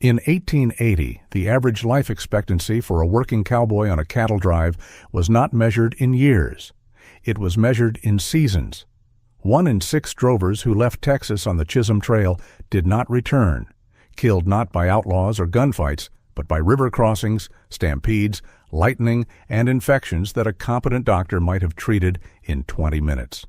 In 1880, the average life expectancy for a working cowboy on a cattle drive was not measured in years. It was measured in seasons. 1 in 6 drovers who left Texas on the Chisholm Trail did not return, killed not by outlaws or gunfights, but by river crossings, stampedes, lightning, and infections that a competent doctor might have treated in 20 minutes.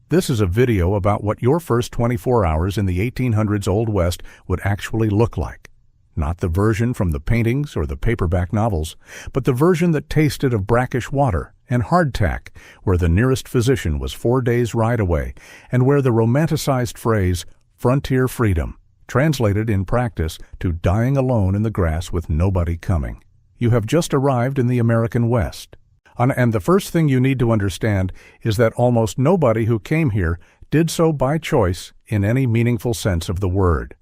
This is a video about what your first 24 hours in the 1800s Old West would actually look like. Not the version from the paintings or the paperback novels, but the version that tasted of brackish water and hardtack, where the nearest physician was 4 days' ride away, and where the romanticized phrase, frontier freedom, translated in practice to dying alone in the grass with nobody coming. You have just arrived in the American West. And the first thing you need to understand is that almost nobody who came here did so by choice in any meaningful sense of the word.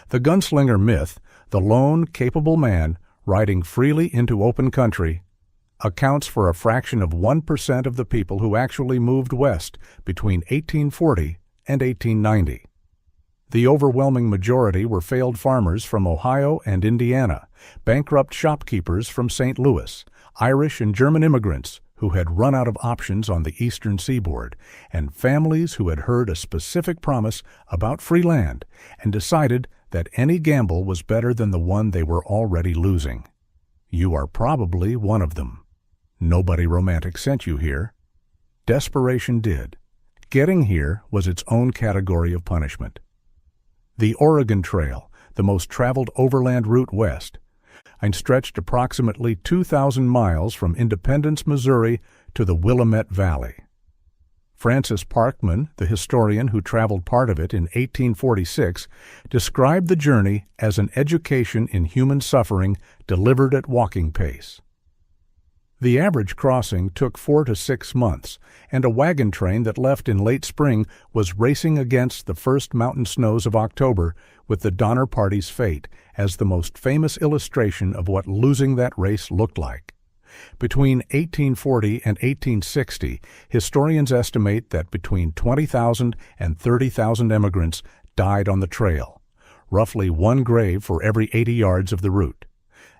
The gunslinger myth, the lone, capable man riding freely into open country, accounts for a fraction of 1% of the people who actually moved west between 1840 and 1890. The overwhelming majority were failed farmers from Ohio and Indiana, bankrupt shopkeepers from St. Louis, Irish and German immigrants who had run out of options on the eastern seaboard, and families who had heard a specific promise about free land and decided that any gamble was better than the one they were already losing. You are probably one of them. Nobody romantic sent you here. Desperation did. Getting here was its own category of punishment. The Oregon Trail, the most traveled overland route west, and stretched approximately 2,000 miles from Independence, Missouri to the Willamette Valley. Francis Parkman, the historian who traveled part of it in 1846, described the journey as an education in human suffering delivered at walking pace. The average crossing took 4 to 6 months, and a wagon train that left in late spring was racing against the first mountain snows of October, with the Donner Party's fate as the most famous illustration of what losing that race looked like. Between 1840 and 1860, historians estimate that between 20,000 and 30,000 emigrants died on the trail, roughly 1 grave for every 80 yards of the route.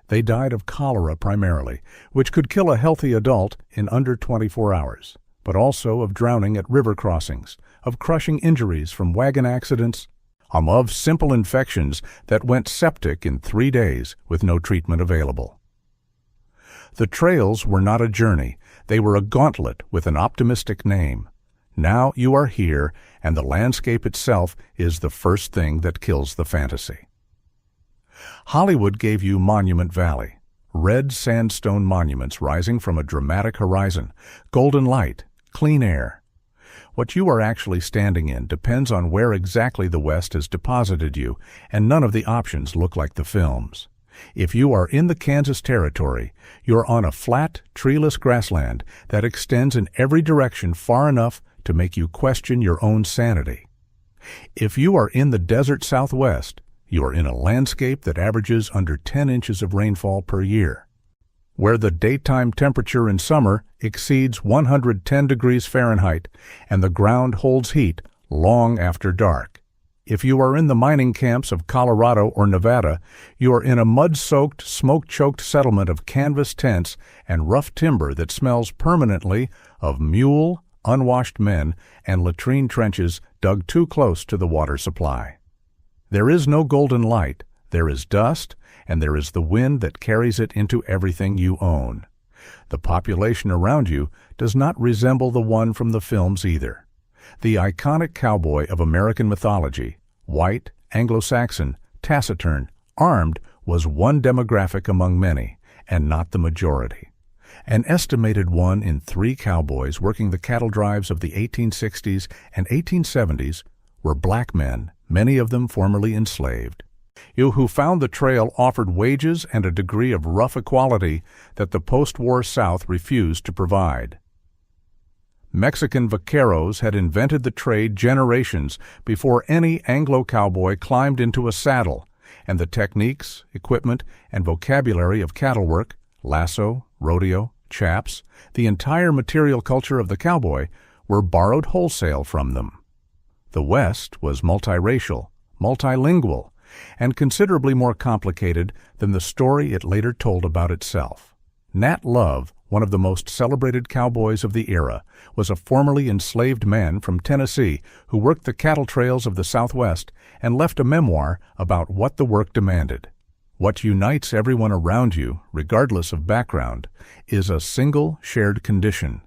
They died of cholera primarily, which could kill a healthy adult in under 24 hours, but also of drowning at river crossings, of crushing injuries from wagon accidents, of simple infections that went septic in 3 days with no treatment available. The trails were not a journey, they were a gauntlet with an optimistic name. Now you are here, and the landscape itself is the first thing that kills the fantasy. Hollywood gave you Monument Valley, red sandstone monuments rising from a dramatic horizon, golden light, clean air. What you are actually standing in depends on where exactly the West has deposited you, and none of the options look like the films. If you are in the Kansas Territory, you're on a flat, treeless grassland that extends in every direction far enough to make you question your own sanity. If you are in the desert Southwest, you are in a landscape that averages under 10 inches of rainfall per year, where the daytime temperature in summer exceeds 110 degrees Fahrenheit and the ground holds heat long after dark. If you are in the mining camps of Colorado or Nevada, you are in a mud-soaked, smoke-choked settlement of canvas tents and rough timber that smells permanently of mule, unwashed men, and latrine trenches dug too close to the water supply. There is no golden light, there is dust, and there is the wind that carries it into everything you own. The population around you does not resemble the one from the films either. The iconic cowboy of American mythology, white, Anglo-Saxon, taciturn, armed, was one demographic among many, and not the majority. An estimated 1 in 3 cowboys working the cattle drives of the 1860s and 1870s were black men, many of them formerly enslaved. You who found the trail offered wages and a degree of rough equality that the post-war South refused to provide. Mexican vaqueros had invented the trade generations before any Anglo-cowboy climbed into a saddle, and the techniques, equipment, and vocabulary of cattle work, lasso, rodeo, chaps, the entire material culture of the cowboy, were borrowed wholesale from them. The West was multiracial, multilingual, and considerably more complicated than the story it later told about itself. Nat Love, one of the most celebrated cowboys of the era, was a formerly enslaved man from Tennessee who worked the cattle trails of the Southwest and left a memoir about what the work demanded. What unites everyone around you, regardless of background, is a single shared condition.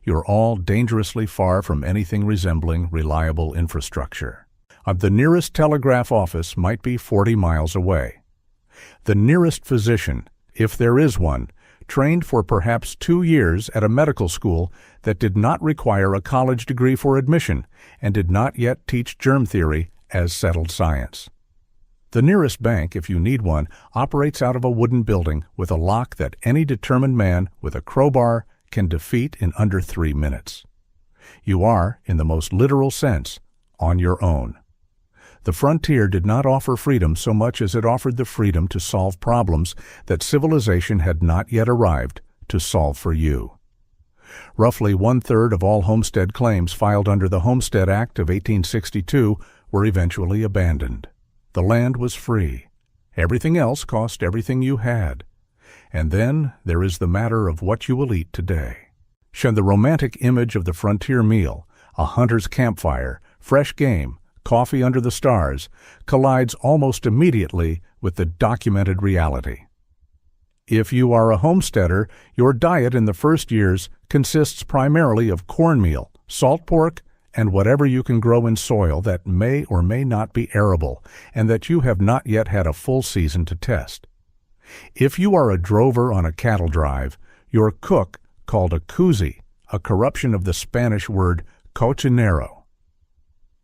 You're all dangerously far from anything resembling reliable infrastructure. The nearest telegraph office might be 40 miles away. The nearest physician, if there is one, trained for perhaps 2 years at a medical school that did not require a college degree for admission and did not yet teach germ theory as settled science. The nearest bank, if you need one, operates out of a wooden building with a lock that any determined man with a crowbar can defeat in under 3 minutes. You are, in the most literal sense, on your own. The frontier did not offer freedom so much as it offered the freedom to solve problems that civilization had not yet arrived to solve for you. Roughly 1/3 of all homestead claims filed under the Homestead Act of 1862 were eventually abandoned. The land was free. Everything else cost everything you had. And then there is the matter of what you will eat today. The romantic image of the frontier meal, a hunter's campfire, fresh game, coffee under the stars, collides almost immediately with the documented reality. If you are a homesteader, your diet in the first years consists primarily of cornmeal, salt pork, and whatever you can grow in soil that may or may not be arable and that you have not yet had a full season to test. If you are a drover on a cattle drive, your cook, called a cusi, a corruption of the Spanish word cocinero,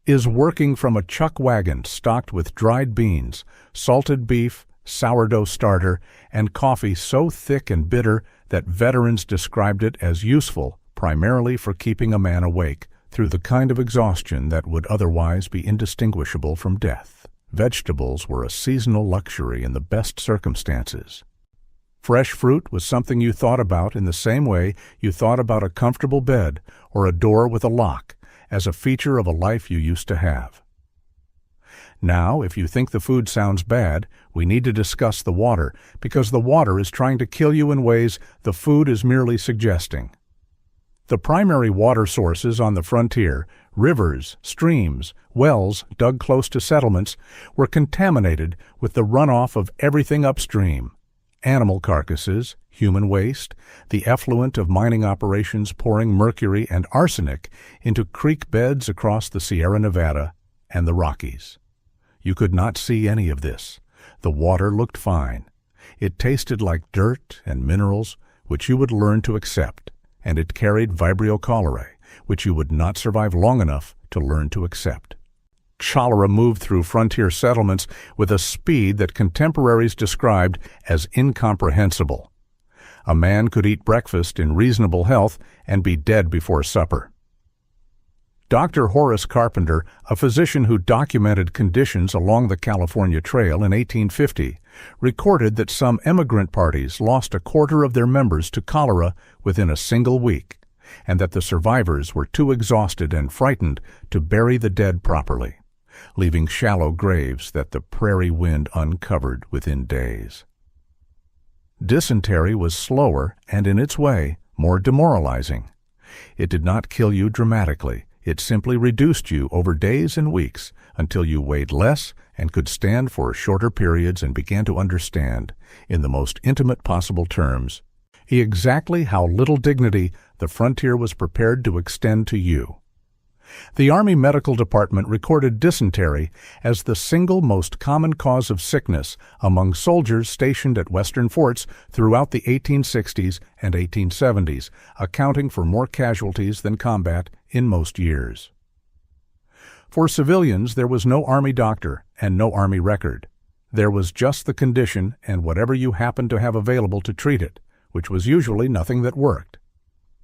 is working from a chuck wagon stocked with dried beans, salted beef, sourdough starter, and coffee so thick and bitter that veterans described it as useful primarily for keeping a man awake through the kind of exhaustion that would otherwise be indistinguishable from death. Vegetables were a seasonal luxury in the best circumstances. Fresh fruit was something you thought about in the same way you thought about a comfortable bed or a door with a lock, as a feature of a life you used to have. Now, if you think the food sounds bad, we need to discuss the water, because the water is trying to kill you in ways the food is merely suggesting. The primary water sources on the frontier, rivers, streams, wells dug close to settlements, were contaminated with the runoff of everything upstream: animal carcasses, human waste, the effluent of mining operations pouring mercury and arsenic into creek beds across the Sierra Nevada and the Rockies. You could not see any of this. The water looked fine. It tasted like dirt and minerals, which you would learn to accept, and it carried Vibrio cholerae, which you would not survive long enough to learn to accept. Cholera moved through frontier settlements with a speed that contemporaries described as incomprehensible. A man could eat breakfast in reasonable health and be dead before supper. Dr. Horace Carpenter, a physician who documented conditions along the California Trail in 1850, recorded that some emigrant parties lost 1/4 of their members to cholera within a single week, and that the survivors were too exhausted and frightened to bury the dead properly, leaving shallow graves that the prairie wind uncovered within days. Dysentery was slower and, in its way, more demoralizing. It did not kill you dramatically. It simply reduced you over days and weeks until you weighed less and could stand for shorter periods and began to understand, in the most intimate possible terms, exactly how little dignity the frontier was prepared to extend to you. The Army Medical Department recorded dysentery as the single most common cause of sickness among soldiers stationed at Western forts throughout the 1860s and 1870s, accounting for more casualties than combat in most years. For civilians, there was no Army doctor and no Army record. There was just the condition and whatever you happened to have available to treat it, which was usually nothing that worked.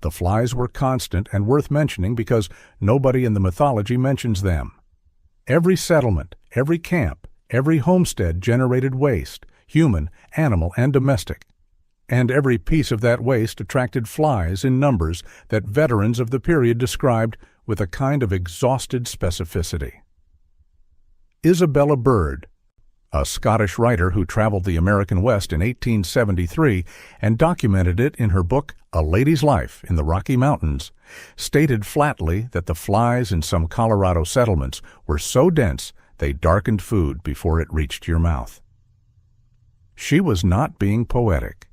The flies were constant and worth mentioning because nobody in the mythology mentions them. Every settlement, every camp, every homestead generated waste, human, animal, and domestic. And every piece of that waste attracted flies in numbers that veterans of the period described with a kind of exhausted specificity. Isabella Bird, a Scottish writer who traveled the American West in 1873 and documented it in her book A Lady's Life in the Rocky Mountains, stated flatly that the flies in some Colorado settlements were so dense they darkened food before it reached your mouth. She was not being poetic.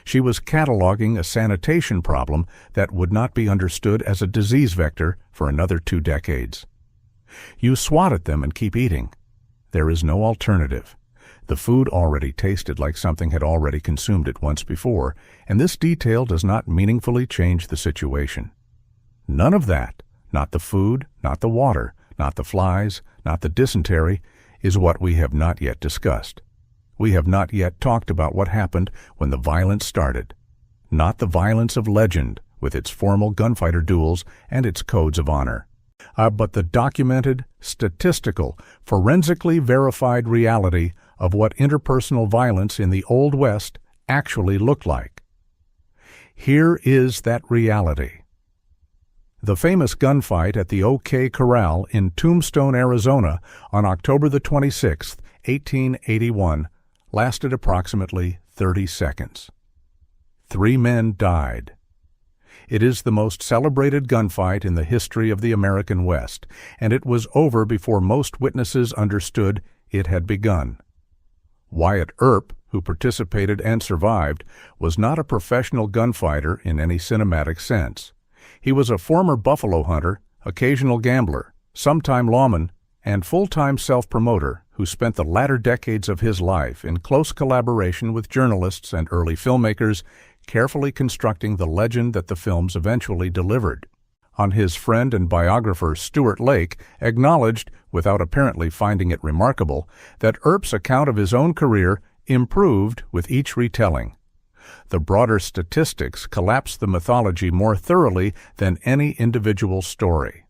She was cataloging a sanitation problem that would not be understood as a disease vector for another 2 decades. You swat at them and keep eating. There is no alternative. The food already tasted like something had already consumed it once before, and this detail does not meaningfully change the situation. None of that, not the food, not the water, not the flies, not the dysentery, is what we have not yet discussed. We have not yet talked about what happened when the violence started. Not the violence of legend, with its formal gunfighter duels and its codes of honor. But the documented, statistical, forensically verified reality of what interpersonal violence in the Old West actually looked like. Here is that reality. The famous gunfight at the OK Corral in Tombstone, Arizona on October the 26th, 1881, lasted approximately 30 seconds. 3 men died. It is the most celebrated gunfight in the history of the American West, and it was over before most witnesses understood it had begun. Wyatt Earp, who participated and survived, was not a professional gunfighter in any cinematic sense. He was a former buffalo hunter, occasional gambler, sometime lawman, and full-time self-promoter who spent the latter decades of his life in close collaboration with journalists and early filmmakers, carefully constructing the legend that the films eventually delivered. On his friend and biographer Stuart Lake acknowledged, without apparently finding it remarkable, that Earp's account of his own career improved with each retelling. The broader statistics collapse the mythology more thoroughly than any individual story.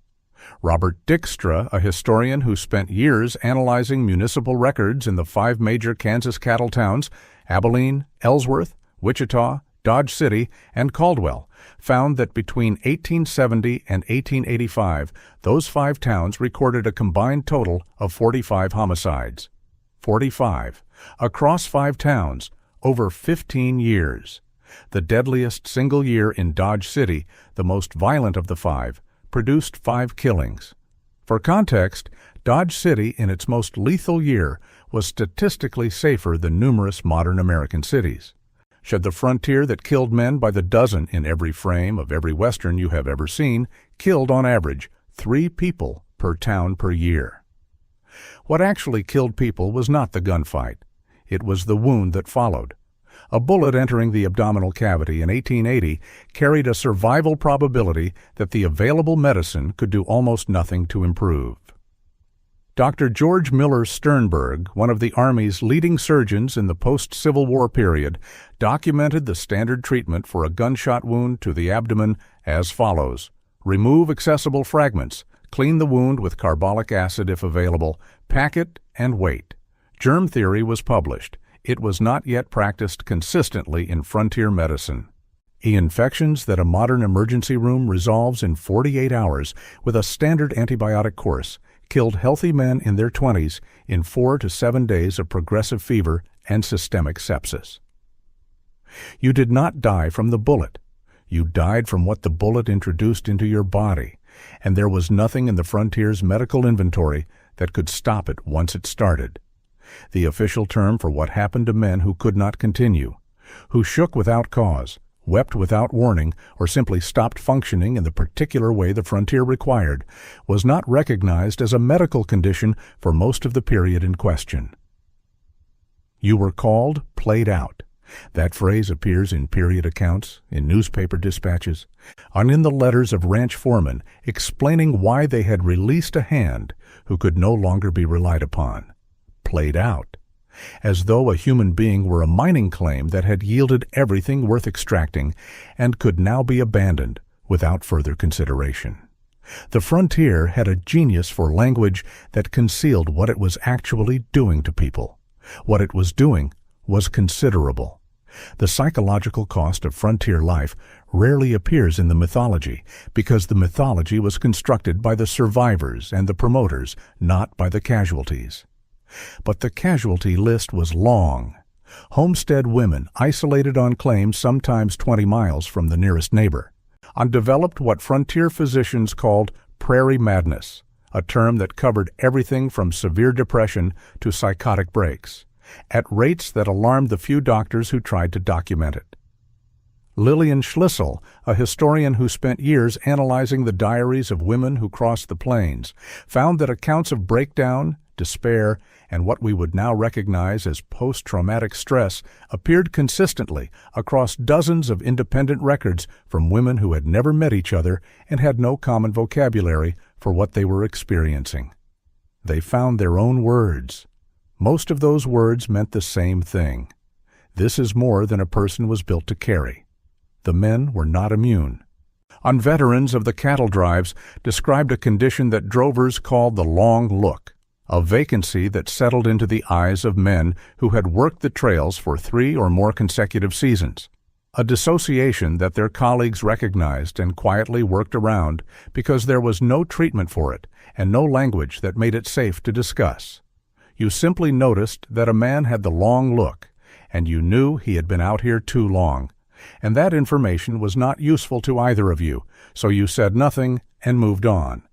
Robert Dykstra, a historian who spent years analyzing municipal records in the 5 major Kansas cattle towns, Abilene, Ellsworth, Wichita, Dodge City, and Caldwell, found that between 1870 and 1885, those 5 towns recorded a combined total of 45 homicides. 45. Across 5 towns, over 15 years. The deadliest single year in Dodge City, the most violent of the 5, produced 5 killings. For context, Dodge City in its most lethal year was statistically safer than numerous modern American cities. Should the frontier that killed men by the dozen in every frame of every Western you have ever seen, killed on average 3 people per town per year. What actually killed people was not the gunfight. It was the wound that followed. A bullet entering the abdominal cavity in 1880 carried a survival probability that the available medicine could do almost nothing to improve. Dr. George Miller Sternberg, one of the Army's leading surgeons in the post-Civil War period, documented the standard treatment for a gunshot wound to the abdomen as follows: remove accessible fragments, clean the wound with carbolic acid if available, pack it, and wait. Germ theory was published. It was not yet practiced consistently in frontier medicine. Infections that a modern emergency room resolves in 48 hours with a standard antibiotic course killed healthy men in their 20s in 4 to 7 days of progressive fever and systemic sepsis. You did not die from the bullet. You died from what the bullet introduced into your body, and there was nothing in the frontier's medical inventory that could stop it once it started. The official term for what happened to men who could not continue, who shook without cause, wept without warning, or simply stopped functioning in the particular way the frontier required, was not recognized as a medical condition for most of the period in question. You were called, played out. That phrase appears in period accounts, in newspaper dispatches, and in the letters of ranch foremen explaining why they had released a hand who could no longer be relied upon. Played out. As though a human being were a mining claim that had yielded everything worth extracting and could now be abandoned without further consideration. The frontier had a genius for language that concealed what it was actually doing to people. What it was doing was considerable. The psychological cost of frontier life rarely appears in the mythology because the mythology was constructed by the survivors and the promoters, not by the casualties. But the casualty list was long. Homestead women isolated on claims sometimes 20 miles from the nearest neighbor, developed what frontier physicians called prairie madness, a term that covered everything from severe depression to psychotic breaks, at rates that alarmed the few doctors who tried to document it. Lillian Schlissel, a historian who spent years analyzing the diaries of women who crossed the plains, found that accounts of breakdown, despair, and what we would now recognize as post-traumatic stress appeared consistently across dozens of independent records from women who had never met each other and had no common vocabulary for what they were experiencing. They found their own words. Most of those words meant the same thing. This is more than a person was built to carry. The men were not immune. Veterans of the cattle drives described a condition that drovers called the long look, a vacancy that settled into the eyes of men who had worked the trails for 3 or more consecutive seasons, a dissociation that their colleagues recognized and quietly worked around because there was no treatment for it and no language that made it safe to discuss. You simply noticed that a man had the long look, and you knew he had been out here too long, and that information was not useful to either of you, so you said nothing and moved on.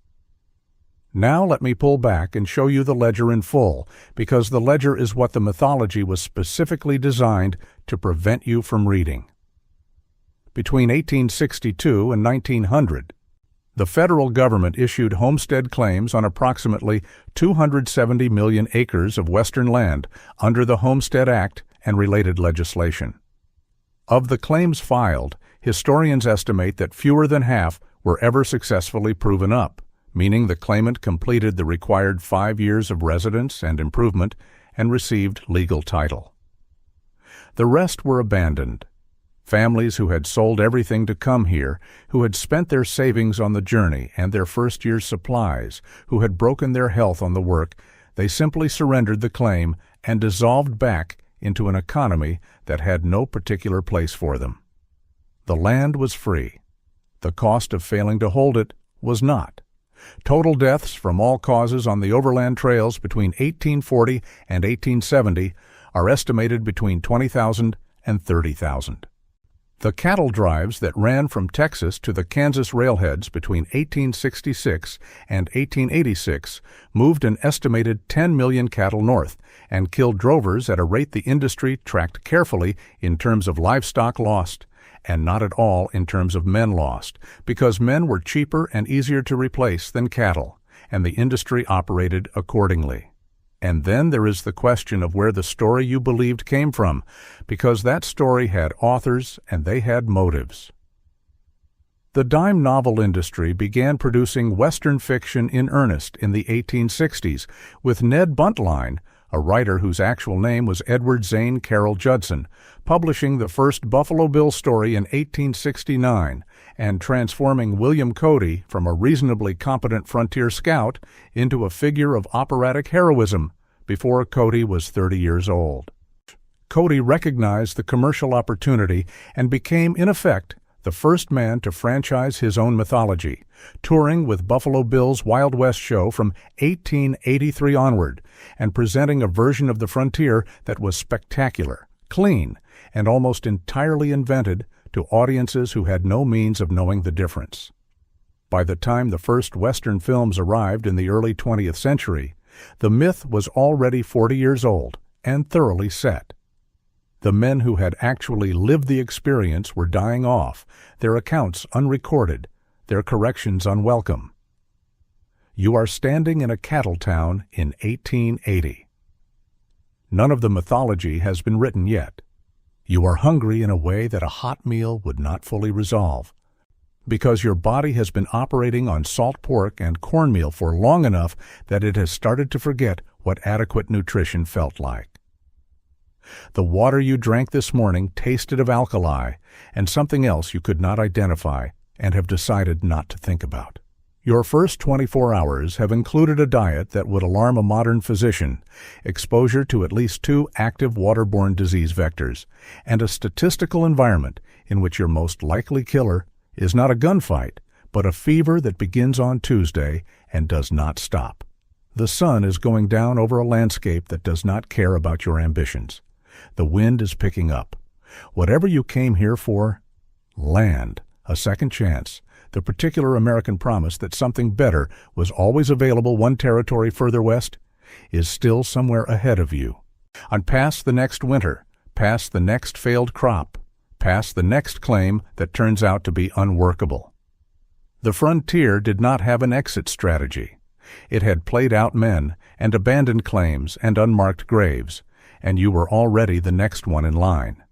Now let me pull back and show you the ledger in full, because the ledger is what the mythology was specifically designed to prevent you from reading. Between 1862 and 1900, the federal government issued homestead claims on approximately 270 million acres of western land under the Homestead Act and related legislation. Of the claims filed, historians estimate that fewer than half were ever successfully proven up, meaning the claimant completed the required 5 years of residence and improvement and received legal title. The rest were abandoned. Families who had sold everything to come here, who had spent their savings on the journey and their first year's supplies, who had broken their health on the work, they simply surrendered the claim and dissolved back into an economy that had no particular place for them. The land was free. The cost of failing to hold it was not. Total deaths from all causes on the overland trails between 1840 and 1870 are estimated between 20,000 and 30,000. The cattle drives that ran from Texas to the Kansas railheads between 1866 and 1886 moved an estimated 10 million cattle north and killed drovers at a rate the industry tracked carefully in terms of livestock lost, and not at all in terms of men lost, because men were cheaper and easier to replace than cattle, and the industry operated accordingly. And then there is the question of where the story you believed came from, because that story had authors and they had motives. The dime novel industry began producing Western fiction in earnest in the 1860s with Ned Buntline, a writer whose actual name was Edward Zane Carroll Judson, publishing the first Buffalo Bill story in 1869 and transforming William Cody from a reasonably competent frontier scout into a figure of operatic heroism before Cody was 30 years old. Cody recognized the commercial opportunity and became, in effect, the first man to franchise his own mythology, touring with Buffalo Bill's Wild West show from 1883 onward, and presenting a version of the frontier that was spectacular, clean, and almost entirely invented to audiences who had no means of knowing the difference. By the time the first Western films arrived in the early 20th century, the myth was already 40 years old and thoroughly set. The men who had actually lived the experience were dying off, their accounts unrecorded, their corrections unwelcome. You are standing in a cattle town in 1880. None of the mythology has been written yet. You are hungry in a way that a hot meal would not fully resolve, because your body has been operating on salt pork and cornmeal for long enough that it has started to forget what adequate nutrition felt like. The water you drank this morning tasted of alkali and something else you could not identify and have decided not to think about. Your first 24 hours have included a diet that would alarm a modern physician, exposure to at least 2 active waterborne disease vectors, and a statistical environment in which your most likely killer is not a gunfight, but a fever that begins on Tuesday and does not stop. The sun is going down over a landscape that does not care about your ambitions. The wind is picking up. Whatever you came here for, land, a second chance, the particular American promise that something better was always available one territory further west, is still somewhere ahead of you. On past the next winter, past the next failed crop, past the next claim that turns out to be unworkable. The frontier did not have an exit strategy. It had played out men and abandoned claims and unmarked graves, and you were already the next one in line.